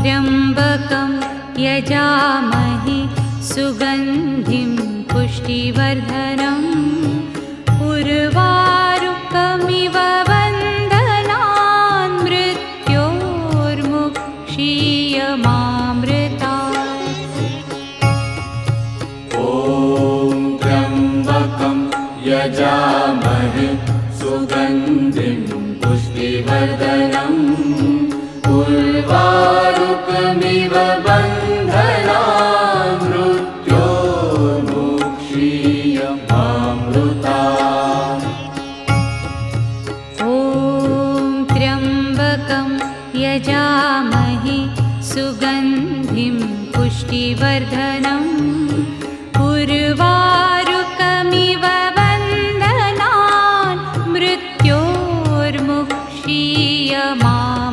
त्र्यम्बकं यजामहे सुगन्धिं पुष्टिवर्धनम् उर्वारुकमिव बन्धनान् मृत्योर्मुक्षीयमामृतात्। ॐ त्र्यम्बकं यजामहे सुगन्धिं पुष्टिवर्धनम् उर्वारुकमिव बन्धनान् मृत्योर्मुक्षीयमामृतात्। ॐ त्र्यम्बकं यजामहे सुगन्धिं पुष्टिवर्धनम् उर्वारुकमिव